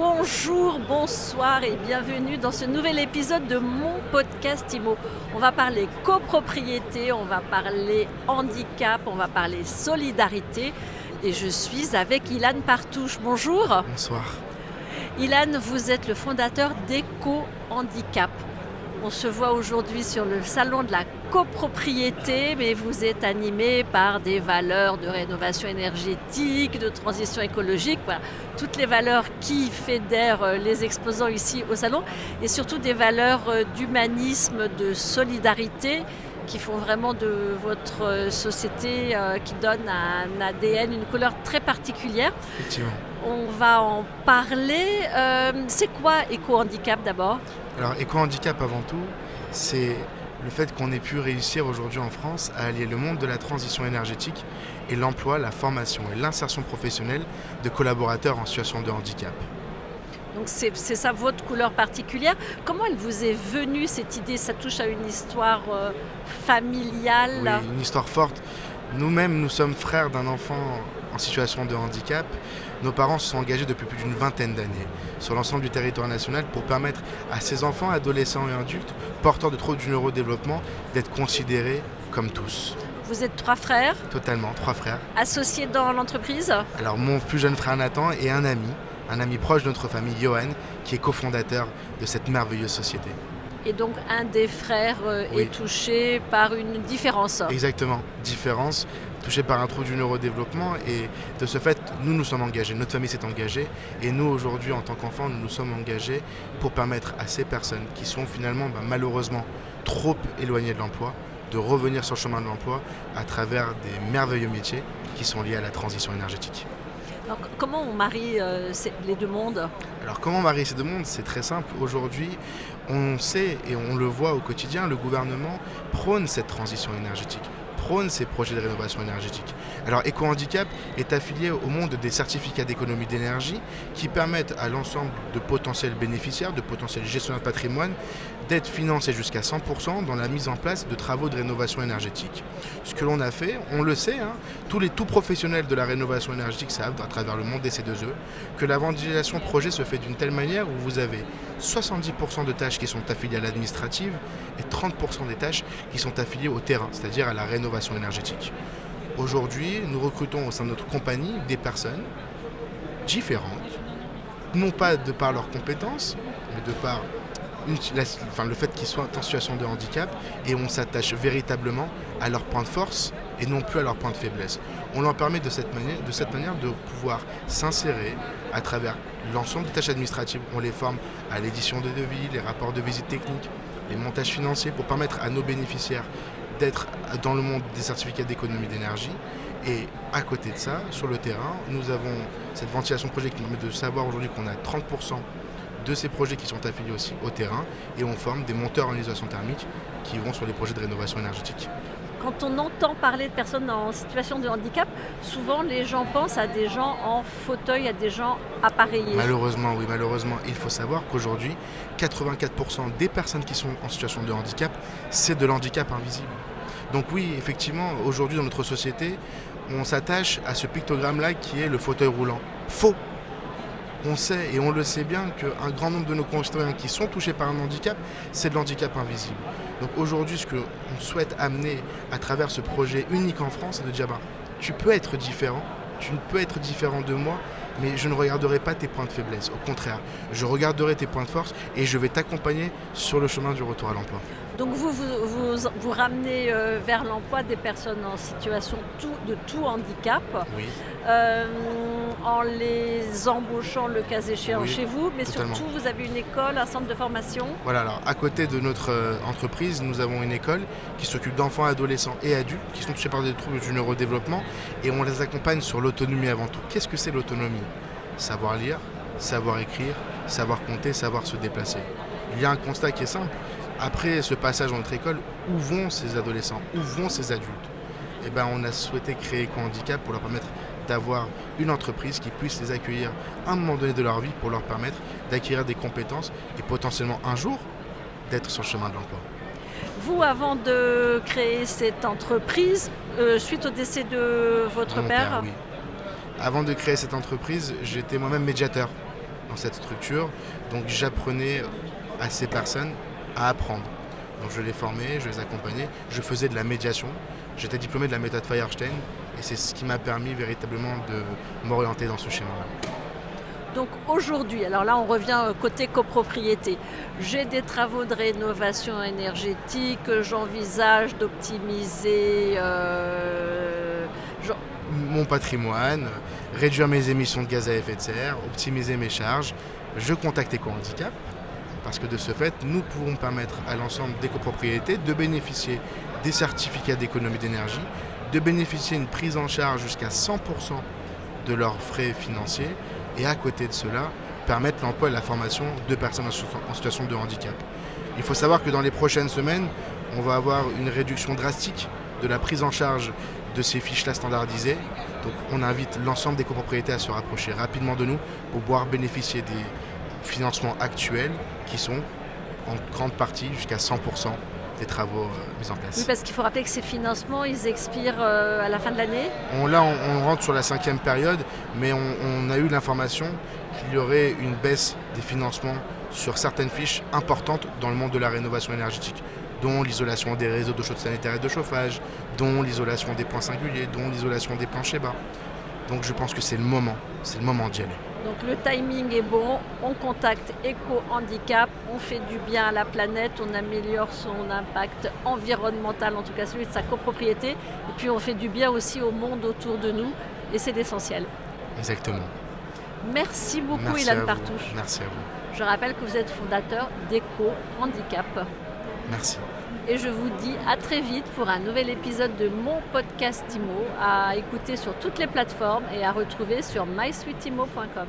Bonjour, bonsoir et bienvenue dans ce nouvel épisode de mon podcast IMO. On va parler copropriété, on va parler handicap, on va parler solidarité et je suis avec Ilan Partouche. Bonjour. Bonsoir. Ilan, vous êtes le fondateur d'Eco Handicap. On se voit aujourd'hui sur le salon de la copropriété, mais vous êtes animé par des valeurs de rénovation énergétique, de transition écologique, voilà, toutes les valeurs qui fédèrent les exposants ici au salon, et surtout des valeurs d'humanisme, de solidarité, qui font vraiment de votre société, qui donne un ADN, une couleur très particulière. Effectivement. On va en parler. C'est quoi Eco Handicap d'abord ? Alors, Eco Handicap avant tout, c'est le fait qu'on ait pu réussir aujourd'hui en France à allier le monde de la transition énergétique et l'emploi, la formation et l'insertion professionnelle de collaborateurs en situation de handicap. Donc c'est ça votre couleur particulière. Comment elle vous est venue cette idée ? Ça touche à une histoire familiale. Oui, une histoire forte. Nous-mêmes, nous sommes frères d'un enfant en situation de handicap. Nos parents se sont engagés depuis plus d'une vingtaine d'années sur l'ensemble du territoire national pour permettre à ces enfants, adolescents et adultes porteurs de troubles du neurodéveloppement d'être considérés comme tous. Vous êtes 3 frères ? Totalement, 3 frères. Associés dans l'entreprise ? Alors mon plus jeune frère Nathan et un ami proche de notre famille, Johan, qui est cofondateur de cette merveilleuse société. Et donc un des frères Oui. est touché par une différence. Exactement, différence, touché par un trouble du neurodéveloppement, et de ce fait, nous sommes engagés, notre famille s'est engagée, et nous aujourd'hui en tant qu'enfants, nous nous sommes engagés pour permettre à ces personnes qui sont finalement malheureusement trop éloignées de l'emploi, de revenir sur le chemin de l'emploi à travers des merveilleux métiers qui sont liés à la transition énergétique. Alors, comment on marie les deux mondes ? Alors comment marier ces deux mondes ? C'est très simple. Aujourd'hui, on sait et on le voit au quotidien, le gouvernement prône cette transition énergétique, prône ces projets de rénovation énergétique. Alors Eco Handicap est affilié au monde des certificats d'économie d'énergie qui permettent à l'ensemble de potentiels bénéficiaires, de potentiels gestionnaires de patrimoine d'être financés jusqu'à 100% dans la mise en place de travaux de rénovation énergétique. Ce que l'on a fait, on le sait, tout professionnels de la rénovation énergétique savent à travers le monde des C2E que la ventilation projet se fait d'une telle manière où vous avez 70% de tâches qui sont affiliées à l'administrative et 30% des tâches qui sont affiliées au terrain, c'est-à-dire à la rénovation énergétique. Aujourd'hui, nous recrutons au sein de notre compagnie des personnes différentes, non pas de par leurs compétences, mais de par le fait qu'ils soient en situation de handicap, et on s'attache véritablement à leurs points de force et non plus à leurs points de faiblesse. On leur permet de cette manière de pouvoir s'insérer à travers l'ensemble des tâches administratives. On les forme à l'édition de devis, les rapports de visite technique, les montages financiers pour permettre à nos bénéficiaires d'être dans le monde des certificats d'économie d'énergie. Et à côté de ça, sur le terrain, nous avons cette ventilation projet qui nous permet de savoir aujourd'hui qu'on a 30% de ces projets qui sont affiliés aussi au terrain, et on forme des monteurs en isolation thermique qui vont sur les projets de rénovation énergétique. Quand on entend parler de personnes en situation de handicap, souvent les gens pensent à des gens en fauteuil, à des gens appareillés. Malheureusement, oui, malheureusement, il faut savoir qu'aujourd'hui, 84% des personnes qui sont en situation de handicap, c'est de l'handicap invisible. Donc oui, effectivement, aujourd'hui dans notre société, on s'attache à ce pictogramme-là qui est le fauteuil roulant. Faux! On sait et on le sait bien qu'un grand nombre de nos concitoyens qui sont touchés par un handicap, c'est de l'handicap invisible. Donc aujourd'hui, ce qu'on souhaite amener à travers ce projet unique en France, c'est de dire tu peux être différent, tu ne peux être différent de moi, mais je ne regarderai pas tes points de faiblesse. Au contraire, je regarderai tes points de force et je vais t'accompagner sur le chemin du retour à l'emploi. Donc vous ramenez vers l'emploi des personnes en situation de tout handicap, Oui. en les embauchant le cas échéant chez vous, mais totalement. surtout vous avez une école, un centre de formation. Voilà, alors à côté de notre entreprise, nous avons une école qui s'occupe d'enfants, adolescents et adultes qui sont touchés par des troubles du neurodéveloppement, et on les accompagne sur l'autonomie avant tout. Qu'est-ce que c'est l'autonomie ? Savoir lire, savoir écrire, savoir compter, savoir se déplacer. Il y a un constat qui est simple. Après ce passage dans notre école, où vont ces adolescents ? Où vont ces adultes ? On a souhaité créer Eco Handicap pour leur permettre d'avoir une entreprise qui puisse les accueillir à un moment donné de leur vie pour leur permettre d'acquérir des compétences et potentiellement un jour d'être sur le chemin de l'emploi. Vous, avant de créer cette entreprise, suite au décès de votre Mon père, oui. Avant de créer cette entreprise, j'étais moi-même médiateur. dans cette structure. Donc j'apprenais à ces personnes à apprendre. Donc je les formais, je les accompagnais, je faisais de la médiation. J'étais diplômé de la méthode Firestein et c'est ce qui m'a permis véritablement de m'orienter dans ce schéma-là. Donc aujourd'hui, alors là on revient côté copropriété, j'ai des travaux de rénovation énergétique, j'envisage d'optimiser Mon patrimoine, réduire mes émissions de gaz à effet de serre, optimiser mes charges. Je contacte Eco-Handicap parce que de ce fait, nous pouvons permettre à l'ensemble des copropriétés de bénéficier des certificats d'économie d'énergie, de bénéficier d'une prise en charge jusqu'à 100% de leurs frais financiers et à côté de cela, permettre l'emploi et la formation de personnes en situation de handicap. Il faut savoir que dans les prochaines semaines, on va avoir une réduction drastique de la prise en charge de ces fiches-là standardisées. Donc on invite l'ensemble des copropriétés à se rapprocher rapidement de nous pour pouvoir bénéficier des financements actuels qui sont en grande partie jusqu'à 100% des travaux mis en place. Oui, parce qu'il faut rappeler que ces financements, ils expirent à la fin de l'année. On rentre sur la 5e période, mais on a eu l'information qu'il y aurait une baisse des financements sur certaines fiches importantes dans le monde de la rénovation énergétique, dont l'isolation des réseaux d'eau chaude sanitaire et de chauffage, dont l'isolation des points singuliers, dont l'isolation des planchers bas. Donc je pense que c'est le moment d'y aller. Donc le timing est bon, on contacte Eco-Handicap, on fait du bien à la planète, on améliore son impact environnemental, en tout cas celui de sa copropriété, et puis on fait du bien aussi au monde autour de nous, et c'est l'essentiel. Exactement. Merci beaucoup Merci Ilan Partouche. Merci à vous. Je rappelle que vous êtes fondateur d'Eco-Handicap. Merci. Et je vous dis à très vite pour un nouvel épisode de mon podcast IMO à écouter sur toutes les plateformes et à retrouver sur mysweetimo.com.